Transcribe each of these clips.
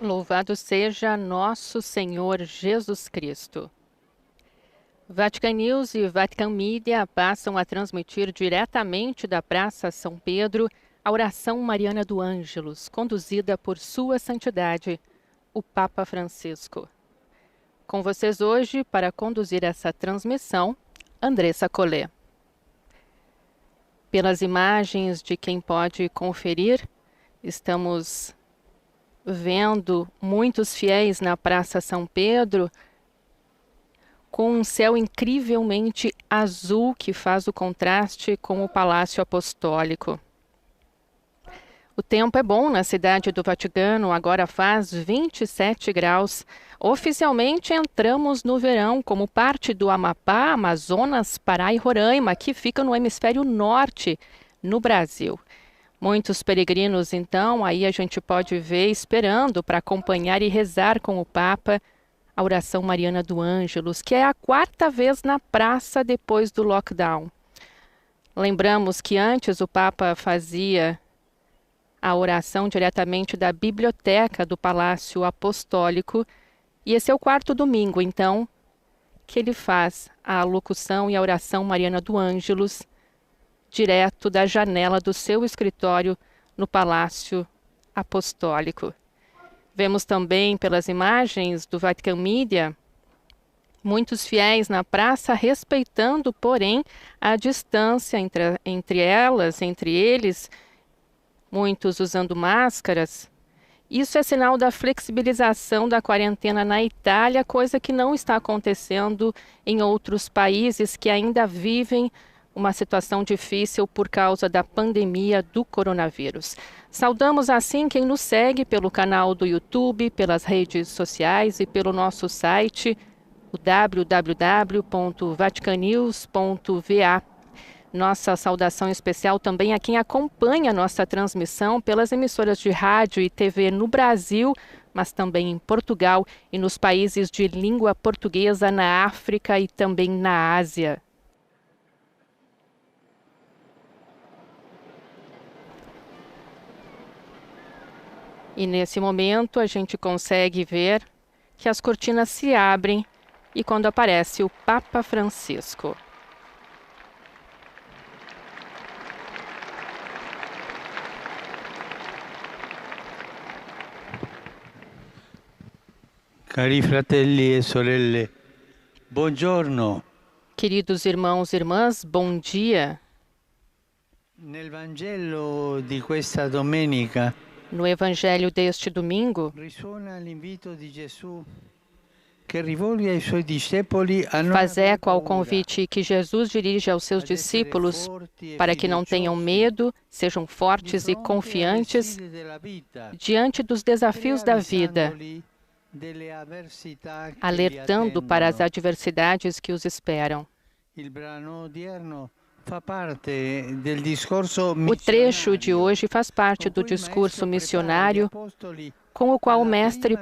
Louvado seja nosso Senhor Jesus Cristo. Vatican News e Vatican Media passam a transmitir diretamente da Praça São Pedro a oração mariana do Ângelus, conduzida por Sua Santidade, o Papa Francisco. Com vocês hoje, para conduzir essa transmissão, Andressa Collet. Pelas imagens de quem pode conferir, estamos vendo muitos fiéis na Praça São Pedro, com um céu incrivelmente azul que faz o contraste com o Palácio Apostólico. O tempo é bom na cidade do Vaticano, agora faz 27 graus. Oficialmente entramos no verão como parte do Amapá, Amazonas, Pará e Roraima, que fica no hemisfério norte, no Brasil. Muitos peregrinos, então, aí a gente pode ver esperando para acompanhar e rezar com o Papa a oração mariana do Ângelus, que é a 4ª vez na praça depois do lockdown. Lembramos que antes o Papa fazia a oração diretamente da biblioteca do Palácio Apostólico, e esse é o 4º domingo, então, que ele faz a locução e a oração mariana do Ângelus direto da janela do seu escritório no Palácio Apostólico. Vemos também pelas imagens do Vatican Media muitos fiéis na praça respeitando, porém, a distância entre eles, muitos usando máscaras. Isso é sinal da flexibilização da quarentena na Itália, coisa que não está acontecendo em outros países que ainda vivem uma situação difícil por causa da pandemia do coronavírus. Saudamos assim quem nos segue pelo canal do YouTube, pelas redes sociais e pelo nosso site, o www.vaticanews.va. Nossa saudação especial também a quem acompanha nossa transmissão pelas emissoras de rádio e TV no Brasil, mas também em Portugal e nos países de língua portuguesa na África e também na Ásia. E nesse momento a gente consegue ver que as cortinas se abrem e quando aparece o Papa Francisco. Cari fratelli e sorelle, buongiorno. Queridos irmãos e irmãs, bom dia. Nel Vangelo di questa domenica no Evangelho deste domingo, risuona l'invito di Gesù che rivolge ai suoi discepoli a non faz aver eco ao paura, convite que Jesus dirige aos seus discípulos para que não tenham medo, sejam fortes e confiantes diante dos desafios da vida, alertando para as adversidades que os esperam. O trecho de hoje faz parte do discurso missionário com o qual o Mestre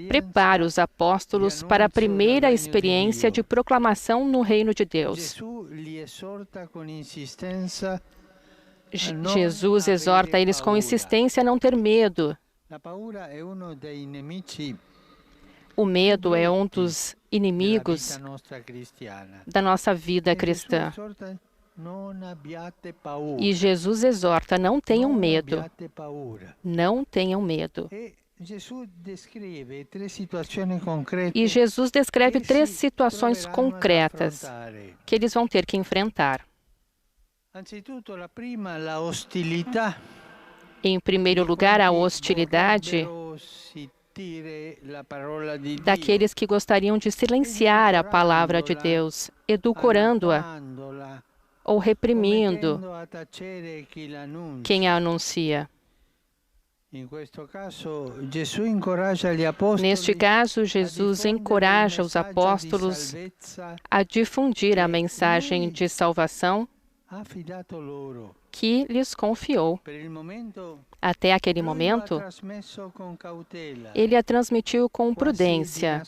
prepara os apóstolos para a primeira experiência de proclamação no reino de Deus. Jesus exorta eles com insistência a não ter medo. O medo é um dos inimigos da nossa vida cristã. E Jesus exorta, não tenham medo. Não tenham medo. E Jesus descreve 3 situações concretas que eles vão ter que enfrentar. Em primeiro lugar, a hostilidade daqueles que gostariam de silenciar a palavra de Deus, edulcorando-a ou reprimindo quem a anuncia. Neste caso, Jesus encoraja os apóstolos a difundir a mensagem de salvação que lhes confiou. Até aquele momento, ele a transmitiu com prudência,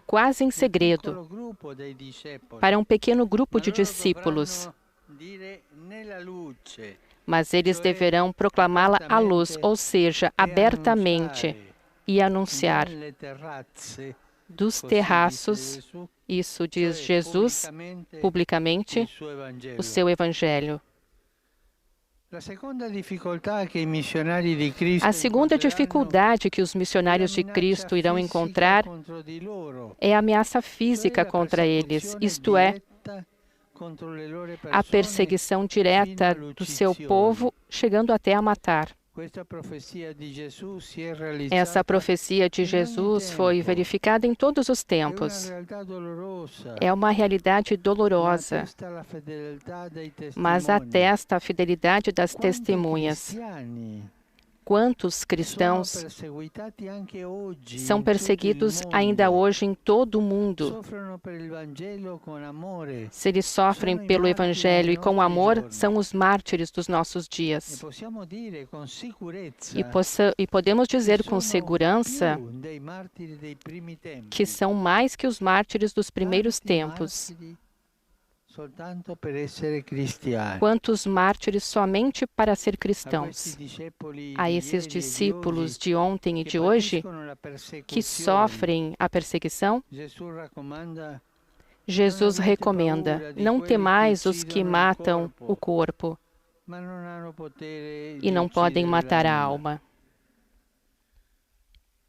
quase em segredo, para um pequeno grupo de discípulos. Mas eles deverão proclamá-la à luz, ou seja, abertamente, e anunciar nelle terrazze, dos così terraços, dice Gesù, isso diz cioè Jesus publicamente, il suo o Evangelo. seu Evangelho. La seconda difficoltà che i missionari di Cristo A segunda incontreranno dificuldade que os è la missionários de minaccia Cristo irão fisica encontrar contro di loro, é a ameaça cioè física la contra eles, persecuzione isto é, diretta contro le loro a persone perseguição fino direta do seu all'uccisione. povo, chegando até a matar. Questa profezia di Gesù si è Essa realizzata profecia de in ogni Jesus foi tempo. verificada em todos os È una tempos. realtà dolorosa, É uma realidade ma dolorosa, attesta la fedeltà dei mas testimoni. atesta a fidelidade das Quanti testemunhas. cristiani Quantos sono cristãos perseguitati anche oggi são in tutto il perseguidos ainda mondo, hoje em todo o mundo? soffrono per il Vangelo con amore. Se eles sofrem Sono i pelo martiri Evangelho dei e com nostri amor, giorni. são os mártires dos nossos E dias. possiamo dire con sicurezza E podemos dizer che com sono segurança più dei martiri dei primi tempi, que são mais que os mártires dos primeiros tanti tempos. martiri soltanto per essere cristiani. Quantos mártires somente para ser A questi cristãos? discepoli A di esses ieri e di discípulos oggi de ontem e che de hoje patiscono la que persecuzione, sofrem a perseguição, Gesù raccomanda: Jesus recomenda: não temais os que matam o corpo ma non hanno potere e di não podem uccidere matar a l'anima. alma.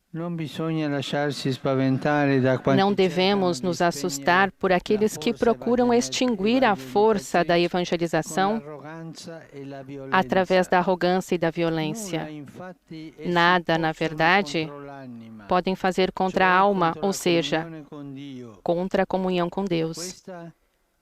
Non bisogna lasciarsi spaventare da quanti Não cercano devemos di nos spegnere assustar por aqueles que la forza procuram extinguir a força da con evangelização l'arroganza e la violenza. através da arrogância e da Nulla, violência. infatti, essi Nada, na possono verdade, contro l'anima, podem fazer contra cioè a alma, contro ou la seja, comunione con Dio. contra a comunhão com Deus. Questa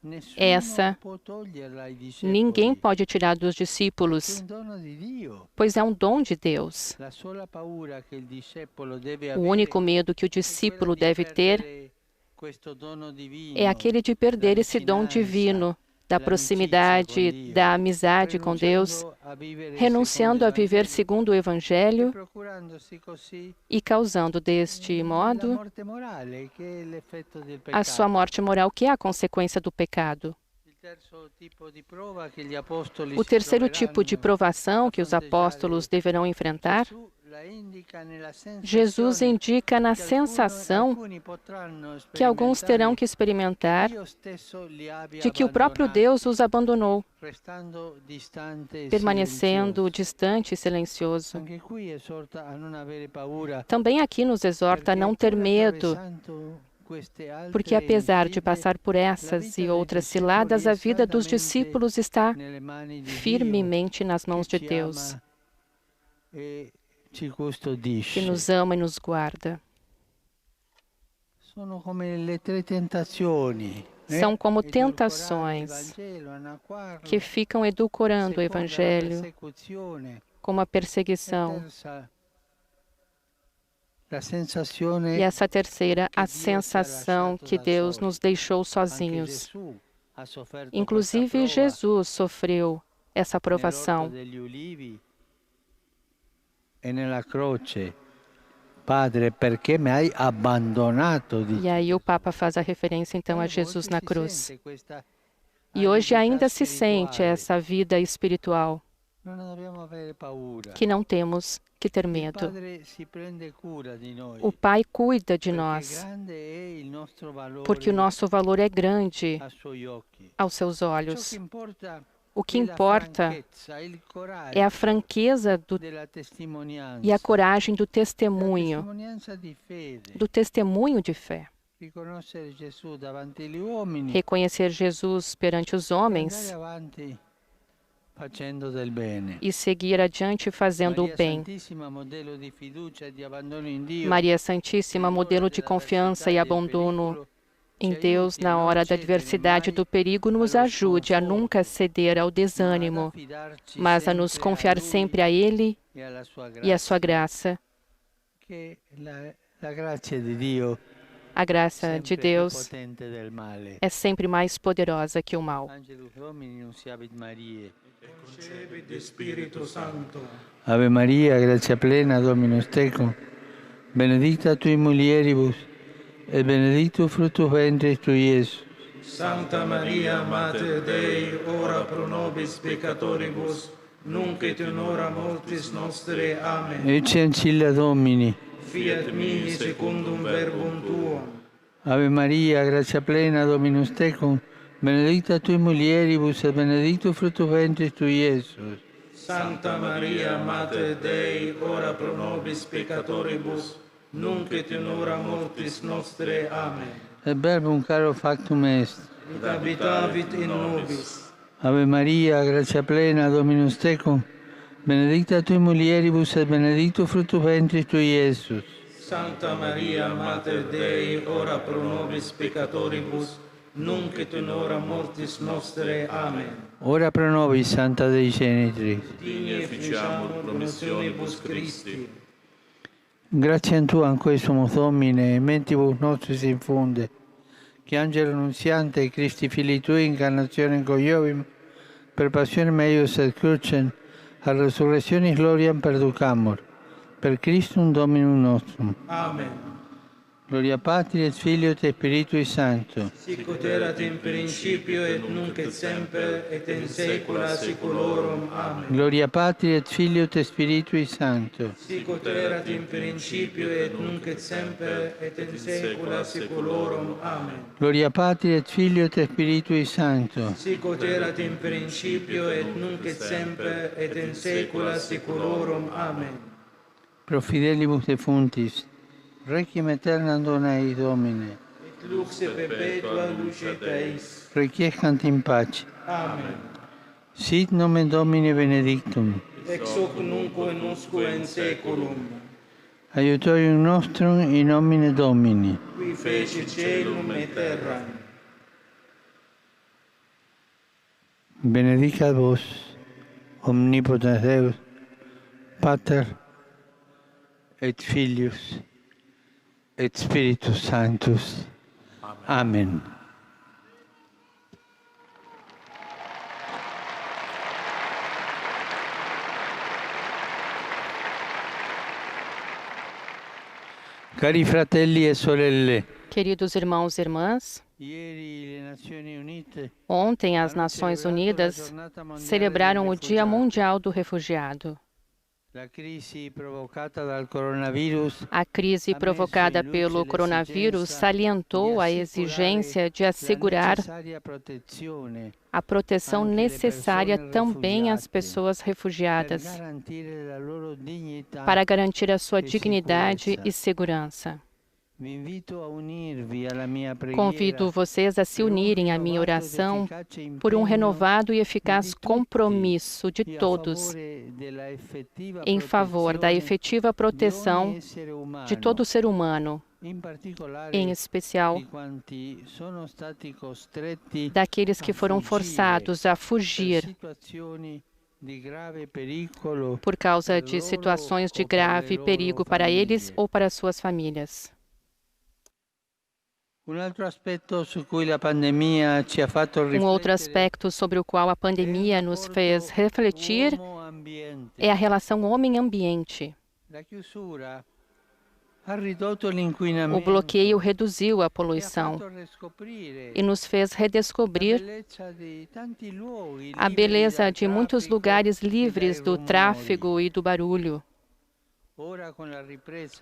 nessuno Essa può toglierla ai discepoli, ninguém pode tirar dos perché è discípulos, un dono di Dio. pois é um dom de Deus. La sola paura che il discepolo deve O avere único medo que o è quella discípulo di deve ter perdere questo dono divino, é aquele de perder esse dom divino da proximidade, da amizade com Deus, renunciando a viver segundo o Evangelho e causando deste modo a sua morte moral, que é a consequência do pecado. O terceiro tipo de provação que os apóstolos deverão enfrentar, Jesus indica na sensação que alguns terão que experimentar de que o próprio Deus os abandonou, permanecendo distante e silencioso. Também aqui nos exorta a não ter medo, porque apesar de passar por essas e outras ciladas, a vida dos discípulos está firmemente nas mãos de Deus, que nos ama e nos guarda. São como tentações que ficam edulcorando o Evangelho, como a perseguição. E essa terceira, a sensação que Deus nos deixou sozinhos. Inclusive, Jesus sofreu essa provação. Padre, perché mi hai abbandonato? E aí o Papa faz a referência então a Jesus na cruz. E hoje ainda se sente essa vida espiritual, que não temos que ter medo. O Pai cuida de nós, porque o nosso valor é grande aos seus olhos. O que importa é a franqueza e a coragem do testemunho de fé. Reconhecer Jesus perante os homens e seguir adiante fazendo o bem. Maria Santíssima, modelo de confiança e abandono em Deus na hora da adversidade e do perigo, nos ajude a nunca ceder ao desânimo, mas a nos confiar sempre a Ele e à sua graça. A graça de Deus é sempre mais poderosa que o mal. Ave Maria, gratia plena, Dominus tecum, benedicta tui mulieribus, et benedictus fructus ventris tui, Iesus. Santa Maria, Mater Dei, ora pro nobis peccatoribus, nunc et in hora mortis nostre. Amen. Ecce ancilla Domini. fiat mihi secundum verbum tuum. Ave Maria, grazia plena, Dominus tecum, benedicta tui mulieribus et benedictus fructus ventris tui, Iesus. Santa Maria, Mater Dei, ora pro nobis peccatoribus, nunc et in hora mortis nostre. Amen. Et verbum caro factum est. Et habitavit in nobis. Ave Maria, grazia plena, Dominus tecum, benedicta tui mulieribus et benedictus fructus ventris tui, Iesus. Santa Maria, Mater Dei, ora pro nobis peccatoribus, nunc et in hora mortis nostre. Amen. Ora pro nobis, Santa Dei Genitris. Digni efficiamur promissionibus Christi. Grazie Tua, quesumus Domine, mentibus nostris infunde, che Angelo Nunziante, Christi Filii Tui, incarnazione coiovim, per passionem eius et crucem, a resurrectionis gloriam perducamur, per Christum Dominum nostrum. Amen. Gloria Patri et Filio et Spiritui Sancto. Sic ut erat in principio et nunc et semper et in saecula saeculorum. Amen. Gloria Patri et Filio et Spiritui Sancto. Sic ut erat in principio et nunc et semper et in saecula saeculorum. Amen. Gloria Patri et Filio et Spiritui Sancto. Sic ut erat in principio et nunc et semper et in saecula saeculorum. Amen. Pro fidelibus defuntis, requiem aeternam dona eis Domine. Et lux perpetua luce eis. Requiescant in pace. Amen. Sit nomen Domini benedictum. Ex hoc nunc et usque in saeculum. Aiutorium nostrum in nomine Domini. Qui feci caelum et terram. Benedicat vos, omnipotens Deus, Pater et Filius et Spiritus Sanctus. Amen. Cari fratelli e sorelle, Queridos irmãos e irmãs, ieri le Nazioni Unite ontem as Nações Unidas celebraram o Dia Mundial do Refugiado. La crisi provocata dal coronavirus A crise provocada pelo coronavírus salientou a exigência de assegurar a proteção necessária também às pessoas refugiadas, para garantir a sua dignidade e segurança. Convido vocês a se unirem à minha oração por um renovado e eficaz compromisso de todos em favor da efetiva proteção de todo ser humano, em especial daqueles que foram forçados a fugir por causa de situações de grave perigo para eles ou para suas famílias. Um outro aspecto sobre o qual a pandemia nos fez refletir é a relação homem-ambiente. O bloqueio reduziu a poluição e nos fez redescobrir a beleza de muitos lugares livres do tráfego e do barulho.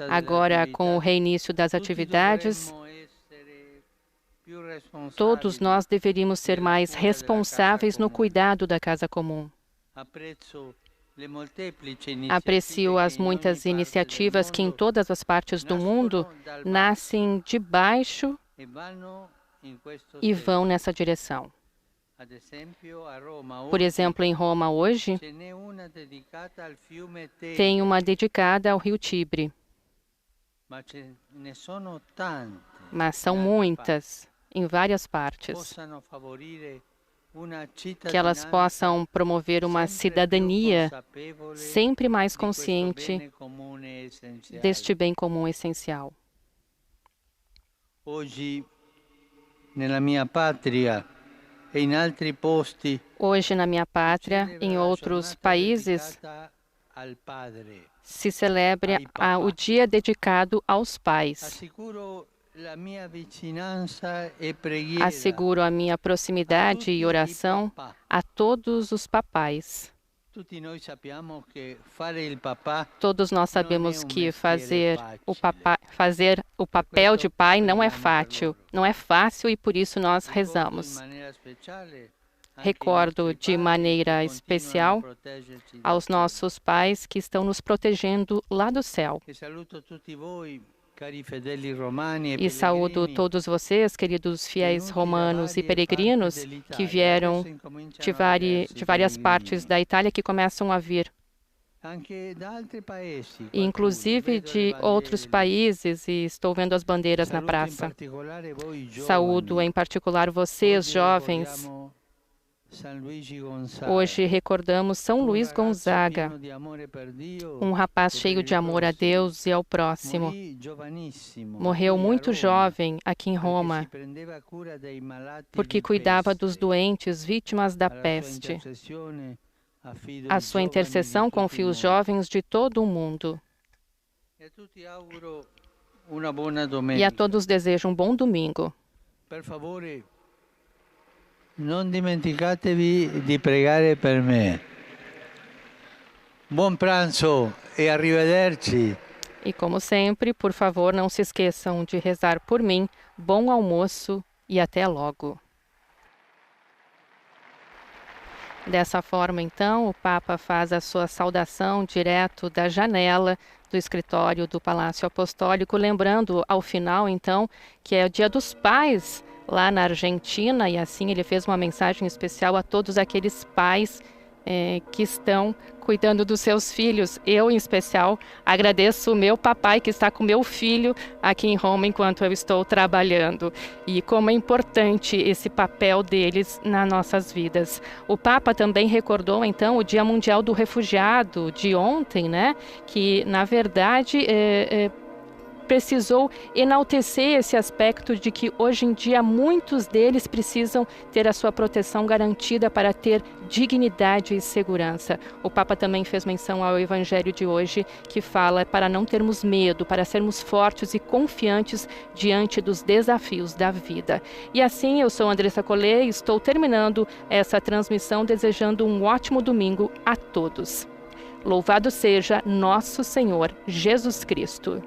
Agora, com o reinício das atividades, todos nós deveríamos ser mais responsáveis no cuidado da casa comum. Aprecio as muitas iniciativas que em todas as partes do mundo nascem de baixo e vão nessa direção. Por exemplo, em Roma hoje, tem uma dedicada ao rio Tibre. Mas são muitas, em várias partes, que elas possam promover uma cidadania sempre mais consciente deste bem comum essencial. Hoje, na minha pátria e em outros países, se celebra o dia dedicado aos pais. Asseguro a minha proximidade e oração a todos os papais. Todos nós sabemos que fazer o papel de pai não é fácil e por isso nós rezamos. Recordo de maneira especial aos nossos pais que estão nos protegendo lá do céu. E saúdo todos vocês, queridos fiéis romanos e peregrinos, que vieram de várias partes da Itália, que começam a vir, inclusive de outros países, e estou vendo as bandeiras na praça. Saúdo em particular vocês, jovens. Hoje recordamos São Luís Gonzaga, um rapaz cheio de amor a Deus e ao próximo. Morreu muito jovem aqui em Roma, porque cuidava dos doentes vítimas da peste. A sua intercessão confia os jovens de todo o mundo. E a todos desejo um bom domingo. Non dimenticatevi di pregare per me. Buon pranzo e arrivederci. E como sempre, por favor, não se esqueçam de rezar por mim. Bom almoço e até logo. Dessa forma, então, o Papa faz a sua saudação direto da janela do escritório do Palácio Apostólico, lembrando ao final, então, que é o Dia dos Pais lá na Argentina, e assim ele fez uma mensagem especial a todos aqueles pais que estão cuidando dos seus filhos. Eu, em especial, agradeço o meu papai que está com meu filho aqui em Roma enquanto eu estou trabalhando. E como é importante esse papel deles nas nossas vidas. O Papa também recordou, então, o Dia Mundial do Refugiado de ontem, né? Que, na verdade, precisou enaltecer esse aspecto de que hoje em dia muitos deles precisam ter a sua proteção garantida para ter dignidade e segurança. O Papa também fez menção ao Evangelho de hoje, que fala para não termos medo, para sermos fortes e confiantes diante dos desafios da vida. E assim, eu sou Andressa Collet e estou terminando essa transmissão desejando um ótimo domingo a todos. Louvado seja nosso Senhor Jesus Cristo.